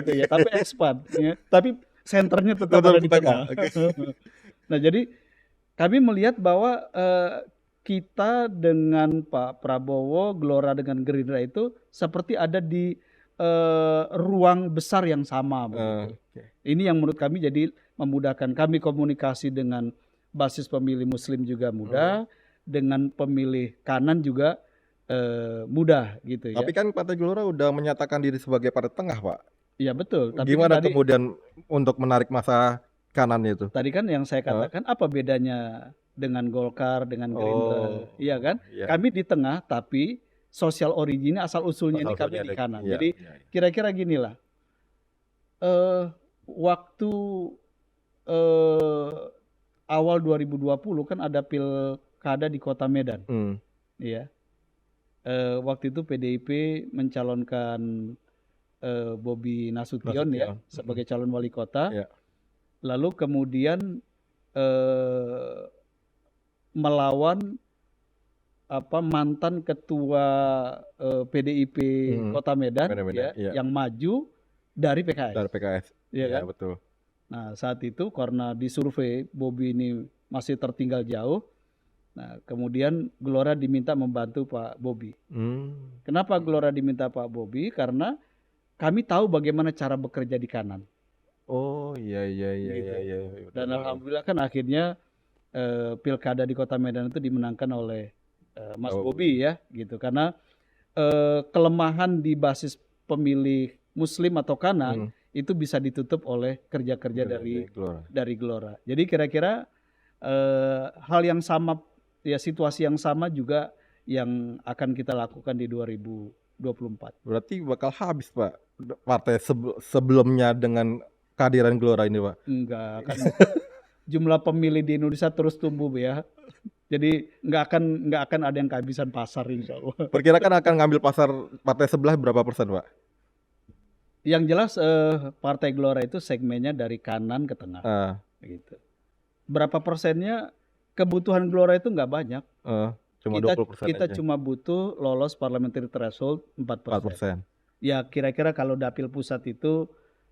gitu ya, tapi expand ya. Tapi senternya tetap ada di tengah. Nah, jadi kami melihat bahwa kita dengan Pak Prabowo, Gelora dengan Gerindra itu seperti ada di ruang besar yang sama begitu. Ini yang menurut kami jadi memudahkan kami komunikasi dengan basis pemilih Muslim juga mudah, dengan pemilih kanan juga mudah gitu ya.
Tapi kan Partai Gelora udah menyatakan diri sebagai partai tengah Pak.
Iya betul. Tapi
gimana kan kemudian untuk menarik masa kanan itu?
Tadi kan yang saya katakan apa bedanya dengan Golkar, dengan Gerindra, iya kan? Kami di tengah tapi sosial originnya asal usulnya ini kami di kanan. Jadi kira-kira ginilah, waktu awal 2020 kan ada pilkada di Kota Medan, ya. Waktu itu PDIP mencalonkan Bobi Nasution ya sebagai calon wali kota. Lalu kemudian melawan mantan ketua PDIP Kota Medan yang maju dari PKS.
Dari PKS.
Iya kan?
Betul.
Nah, saat itu karena disurvei Bobi ini masih tertinggal jauh. Nah, kemudian Gelora diminta membantu Pak Bobi. Kenapa Gelora diminta Pak Bobi? Karena kami tahu bagaimana cara bekerja di kanan.
Oh iya.
Gitu. Dan alhamdulillah kan akhirnya pilkada di Kota Medan itu dimenangkan oleh Mas Bobi ya, gitu. Karena kelemahan di basis pemilih Muslim atau kanan itu bisa ditutup oleh kerja-kerja dari Gelora. Jadi kira-kira hal yang sama ya, situasi yang sama juga yang akan kita lakukan di 2024.
Berarti bakal habis Pak partai sebelumnya dengan kehadiran Gelora ini Pak?
Enggak, kan jumlah pemilih di Indonesia terus tumbuh ya. Jadi nggak akan ada yang kehabisan pasar insya Allah.
Perkirakan akan ngambil pasar partai sebelah berapa persen Pak?
Yang jelas Partai Gelora itu segmennya dari kanan ke tengah, gitu. Berapa persennya kebutuhan Gelora itu nggak banyak.
Cuma
Kita
20%
kita
aja.
cuma butuh lolos parliamentary threshold 4%.
4%.
Ya kira-kira kalau dapil pusat itu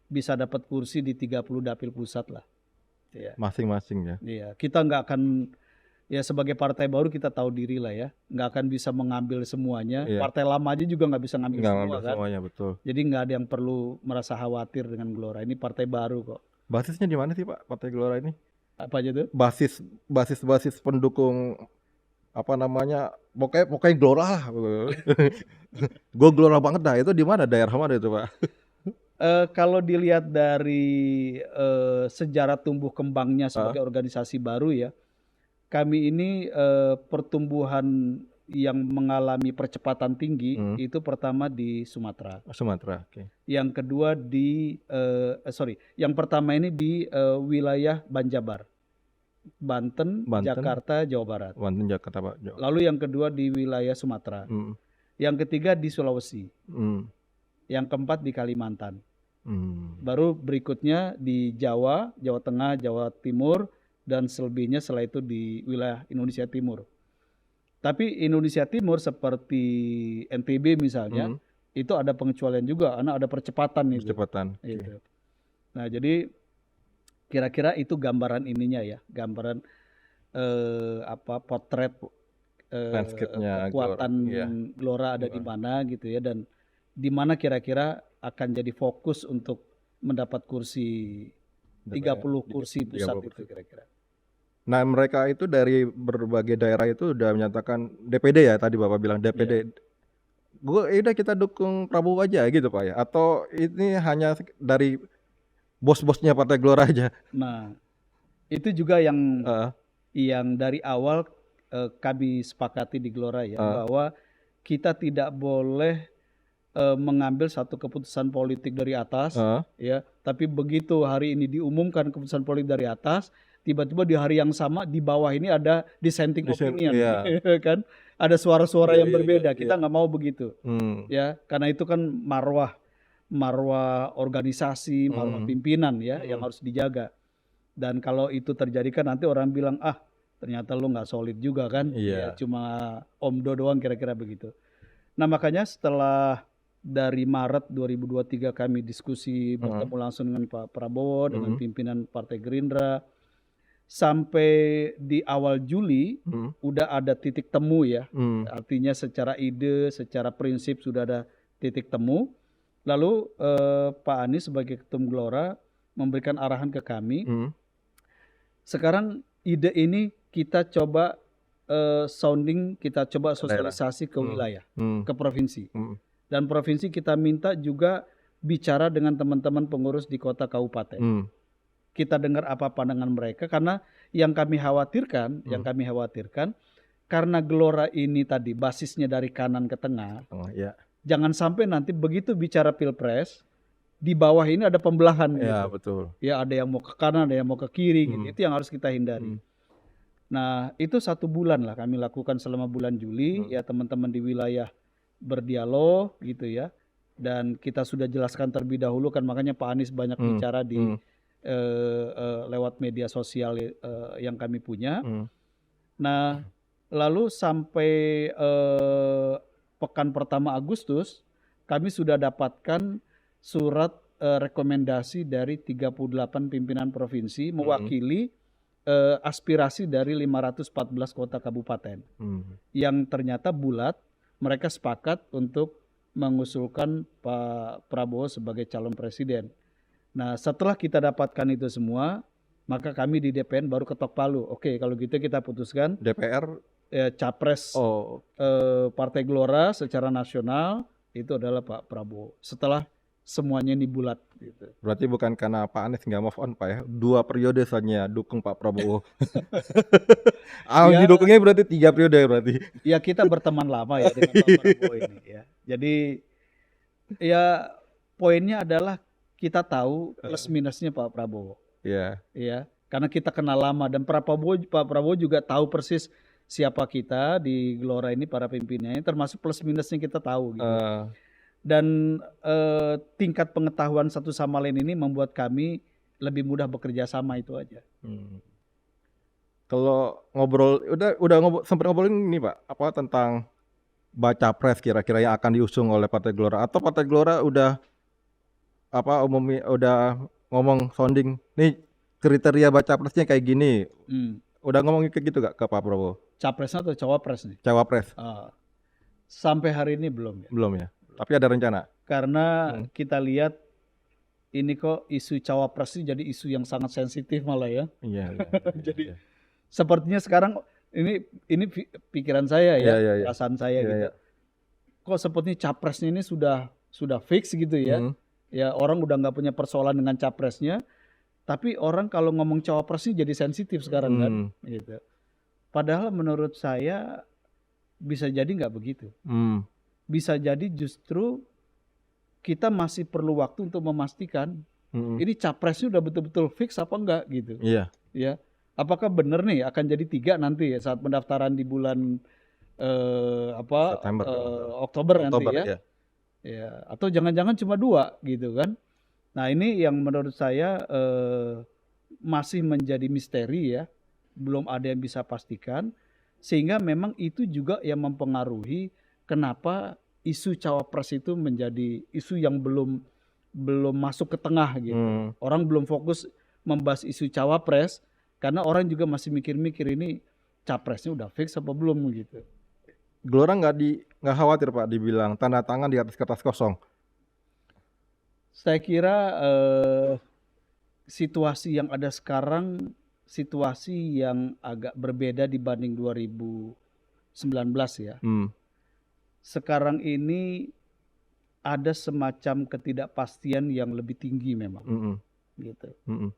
bisa dapat kursi di 30 dapil pusat lah. Ya.
Masing-masing ya.
Iya, kita nggak akan, ya sebagai partai baru kita tahu diri lah ya, nggak akan bisa mengambil semuanya.
Iya.
Partai lama aja juga nggak bisa ngambil
Nggak
semua
ngambil
kan.
semuanya, betul.
Jadi nggak ada yang perlu merasa khawatir dengan Gelora. Ini partai baru kok.
Basisnya di mana sih Pak, Partai Gelora ini?
Apa aja tuh?
Basis pendukung apa namanya? Pokoknya Gelora lah. Gue Gelora banget dah. Itu di mana, daerah mana itu Pak?
Kalau dilihat dari sejarah tumbuh kembangnya sebagai organisasi baru ya, kami ini pertumbuhan yang mengalami percepatan tinggi itu pertama di Sumatera.
Sumatera, oke.
Yang kedua yang pertama ini di wilayah Banjabar, Banten, Jakarta, Jawa Barat.
Banten, Jakarta, Pak.
Lalu yang kedua di wilayah Sumatera. Yang ketiga di Sulawesi. Yang keempat di Kalimantan. Baru berikutnya di Jawa, Jawa Tengah, Jawa Timur, dan selebihnya setelah itu di wilayah Indonesia Timur. Tapi Indonesia Timur seperti NTB misalnya, itu ada pengecualian juga, karena ada percepatan itu. Gitu. Nah jadi kira-kira itu gambaran ininya ya, gambaran potret kekuatan Gelora ada di mana gitu ya, dan di mana kira-kira akan jadi fokus untuk mendapat kursi 30 kursi pusat itu kira-kira.
Nah mereka itu dari berbagai daerah itu udah menyatakan DPD ya, tadi Bapak bilang DPD. Udah kita dukung Prabowo aja gitu Pak ya? Atau ini hanya dari bos-bosnya Partai Gelora aja?
Nah itu juga yang dari awal kami sepakati di Gelora ya, bahwa kita tidak boleh mengambil satu keputusan politik dari atas, ya. Tapi begitu hari ini diumumkan keputusan politik dari atas, tiba-tiba di hari yang sama di bawah ini ada dissenting opinion, kan? Ada suara-suara yang berbeda. Kita nggak mau begitu, ya. Karena itu kan marwah organisasi, marwah pimpinan, ya, yang harus dijaga. Dan kalau itu terjadi kan nanti orang bilang ternyata lu nggak solid juga kan, ya, cuma omdo doang kira-kira begitu. Nah makanya setelah dari Maret 2023 kami diskusi bertemu langsung dengan Pak Prabowo, dengan pimpinan Partai Gerindra, sampai di awal Juli udah ada titik temu ya, artinya secara ide, secara prinsip sudah ada titik temu. Lalu Pak Anies sebagai Ketum Gelora memberikan arahan ke kami, sekarang ide ini kita coba sounding, kita coba sosialisasi ke wilayah, ke provinsi. Dan provinsi kita minta juga bicara dengan teman-teman pengurus di kota kabupaten. Kita dengar apa pandangan mereka, karena yang kami khawatirkan, karena Gelora ini tadi basisnya dari kanan ke tengah, jangan sampai nanti begitu bicara pilpres, di bawah ini ada pembelahan gitu.
Betul.
Ya ada yang mau ke kanan, ada yang mau ke kiri gitu. Itu yang harus kita hindari. Nah itu 1 bulan lah kami lakukan selama bulan Juli, ya teman-teman di wilayah berdialog gitu ya, dan kita sudah jelaskan terlebih dahulu kan, makanya Pak Anies banyak bicara di lewat media sosial yang kami punya. Nah lalu sampai pekan pertama Agustus kami sudah dapatkan surat rekomendasi dari 38 pimpinan provinsi mewakili aspirasi dari 514 kota kabupaten yang ternyata bulat. Mereka sepakat untuk mengusulkan Pak Prabowo sebagai calon presiden. Nah setelah kita dapatkan itu semua, maka kami di DPN baru ketok palu. Oke, kalau gitu kita putuskan
DPR
capres Partai Gelora secara nasional itu adalah Pak Prabowo. Setelah semuanya ini bulat gitu.
Berarti bukan karena Pak Anies nggak move on Pak ya, 2 periode saja dukung Pak Prabowo. Didukungnya berarti 3 periode berarti.
Ya kita berteman lama ya dengan Pak Prabowo ini ya. Jadi ya poinnya adalah kita tahu plus minusnya Pak Prabowo. Ya, karena kita kenal lama, dan Pak Prabowo juga tahu persis siapa kita di Gelora ini, para pimpinannya, termasuk plus minusnya kita tahu gitu. Dan tingkat pengetahuan satu sama lain ini membuat kami lebih mudah bekerja sama, itu aja.
Kalau ngobrol udah sempet ngobrolin ini Pak, apa tentang baca pres kira-kira yang akan diusung oleh Partai Gelora atau Partai Gelora udah udah ngomong sounding nih kriteria baca presnya kayak gini.
Hmm.
Udah ngomongin kayak gitu gak ke Pak Prabowo?
Capresnya atau cawapres nih?
Cawapres
Sampai hari ini belum ya.
belum ya. Tapi ada rencana.
Karena kita lihat ini kok isu cawapres ini jadi isu yang sangat sensitif malah ya.
Iya.
Jadi sepertinya sekarang ini pikiran saya ya, perasaan saya gitu. Kok sepertinya capresnya ini sudah fix gitu ya. Ya orang udah nggak punya persoalan dengan capresnya, tapi orang kalau ngomong cawapres ini jadi sensitif sekarang kan, gitu. Padahal menurut saya bisa jadi nggak begitu. Bisa jadi justru kita masih perlu waktu untuk memastikan ini capresnya udah betul-betul fix apa enggak gitu.
Iya.
Ya, apakah benar nih akan jadi 3 nanti ya saat pendaftaran di bulan
September,
Oktober nanti ya.
Iya.
Ya, atau jangan-jangan cuma 2 gitu kan. Nah, ini yang menurut saya masih menjadi misteri ya. Belum ada yang bisa pastikan sehingga memang itu juga yang mempengaruhi kenapa isu cawapres itu menjadi isu yang belum masuk ke tengah gitu. Orang belum fokus membahas isu cawapres karena orang juga masih mikir-mikir ini capresnya udah fix apa belum gitu.
Gelora nggak khawatir Pak dibilang tanda tangan di atas kertas kosong?
Saya kira situasi yang ada sekarang situasi yang agak berbeda dibanding 2019 ya. Sekarang ini ada semacam ketidakpastian yang lebih tinggi memang. Gitu.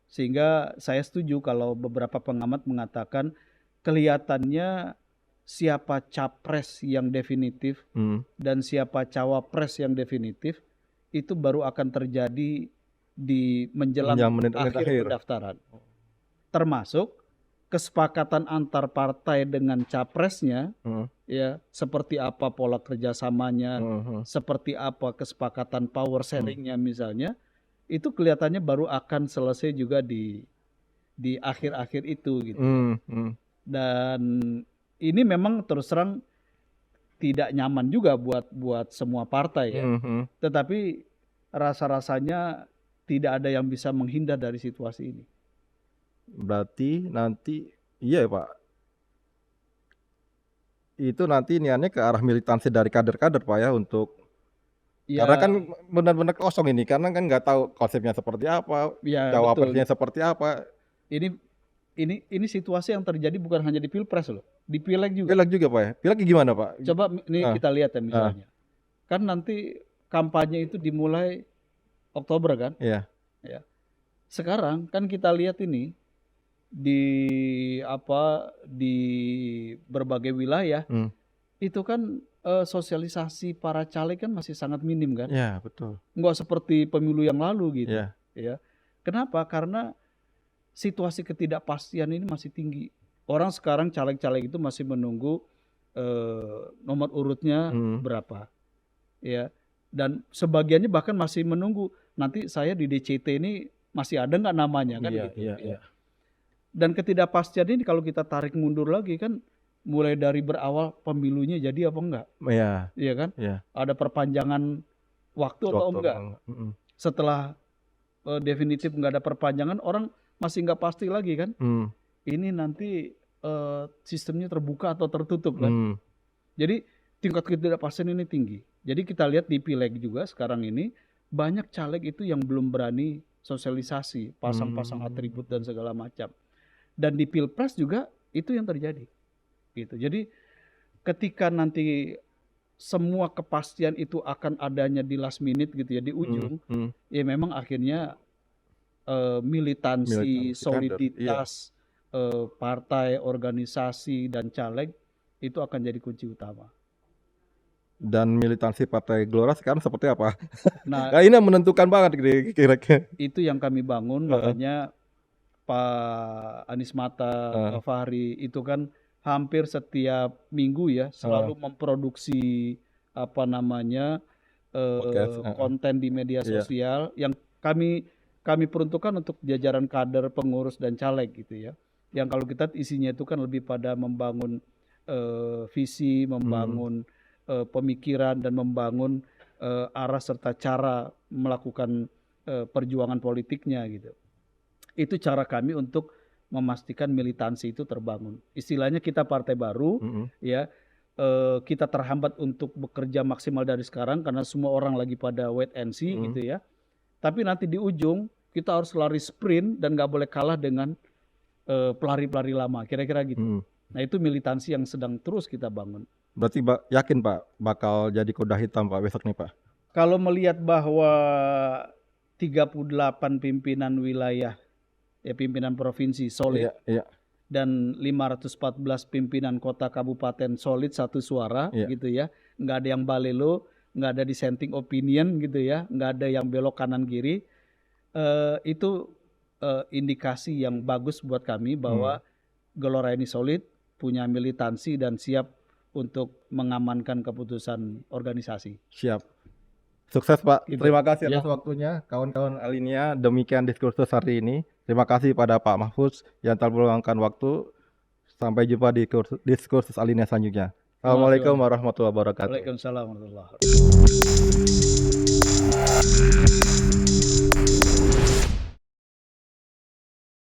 Sehingga saya setuju kalau beberapa pengamat mengatakan kelihatannya siapa capres yang definitif dan siapa cawapres yang definitif itu baru akan terjadi di menjelang akhir pendaftaran. Termasuk kesepakatan antar partai dengan capresnya, ya seperti apa pola kerjasamanya, seperti apa kesepakatan power sharingnya misalnya, itu kelihatannya baru akan selesai juga di akhir-akhir itu gitu. Dan ini memang terus terang tidak nyaman juga buat semua partai ya. Tetapi rasa-rasanya tidak ada yang bisa menghindar dari situasi ini.
Berarti nanti iya ya Pak. Itu nanti niatnya ke arah militansi dari kader-kader Pak ya untuk karena kan benar-benar kosong ini karena kan nggak tahu konsepnya seperti apa, cawapresnya seperti apa.
Ini situasi yang terjadi bukan hanya di Pilpres loh, di Pileg juga.
Pileg juga Pak ya. Pileg gimana Pak?
Coba ini kita lihat ya misalnya. Kan nanti kampanye itu dimulai Oktober kan?
Iya.
Ya. Sekarang kan kita lihat ini di berbagai wilayah itu kan sosialisasi para caleg kan masih sangat minim kan?
Iya, betul.
Nggak seperti pemilu yang lalu gitu.
Iya.
Ya. Kenapa? Karena situasi ketidakpastian ini masih tinggi. Orang sekarang caleg-caleg itu masih menunggu nomor urutnya berapa. Ya. Dan sebagiannya bahkan masih menunggu nanti saya di DCT ini masih ada nggak namanya kan gitu.
Iya.
Dan ketidakpastian ini kalau kita tarik mundur lagi kan mulai dari berawal pemilunya jadi apa enggak?
Iya.
Iya kan?
Iya.
Ada perpanjangan waktu atau enggak? Setelah definitif nggak ada perpanjangan, orang masih nggak pasti lagi kan? Ini nanti sistemnya terbuka atau tertutup kan? Jadi tingkat ketidakpastian ini tinggi. Jadi kita lihat di Pileg juga sekarang ini banyak caleg itu yang belum berani sosialisasi, pasang-pasang atribut dan segala macam. Dan di Pilpres juga itu yang terjadi. Gitu. Jadi ketika nanti semua kepastian itu akan adanya di last minute gitu ya, di ujung, ya memang akhirnya militansi, soliditas partai, organisasi dan caleg itu akan jadi kunci utama.
Dan militansi Partai Gelora sekarang seperti apa?
Nah,
ini menentukan banget kira-kira.
Itu yang kami bangun, makanya Pak Anies Mata, Pak Fahri itu kan hampir setiap minggu ya selalu memproduksi konten di media sosial yang kami peruntukkan untuk jajaran kader, pengurus dan caleg gitu ya. Yang kalau kita isinya itu kan lebih pada membangun visi, membangun pemikiran dan membangun arah serta cara melakukan perjuangan politiknya gitu. Itu cara kami untuk memastikan militansi itu terbangun. Istilahnya kita partai baru, ya kita terhambat untuk bekerja maksimal dari sekarang karena semua orang lagi pada wait and see gitu ya. Tapi nanti di ujung kita harus lari sprint dan nggak boleh kalah dengan pelari-pelari lama, kira-kira gitu. Nah itu militansi yang sedang terus kita bangun.
Berarti yakin Pak bakal jadi kuda hitam Pak besok nih Pak?
Kalau melihat bahwa 38 pimpinan wilayah, ya pimpinan provinsi solid, dan 514 pimpinan kota kabupaten solid satu suara gitu ya, nggak ada yang balelo, nggak ada dissenting opinion gitu ya, nggak ada yang belok kanan kiri, itu indikasi yang bagus buat kami bahwa Gelora ini solid, punya militansi dan siap untuk mengamankan keputusan organisasi.
Siap. Sukses Pak. Gitu. Terima kasih atas waktunya kawan-kawan Alinea. Demikian diskursus hari ini. Terima kasih pada Pak Mahfuz yang telah meluangkan waktu. Sampai jumpa di diskursus Alinea selanjutnya. Assalamualaikum warahmatullahi wabarakatuh.
Waalaikumsalam warahmatullahi wabarakatuh.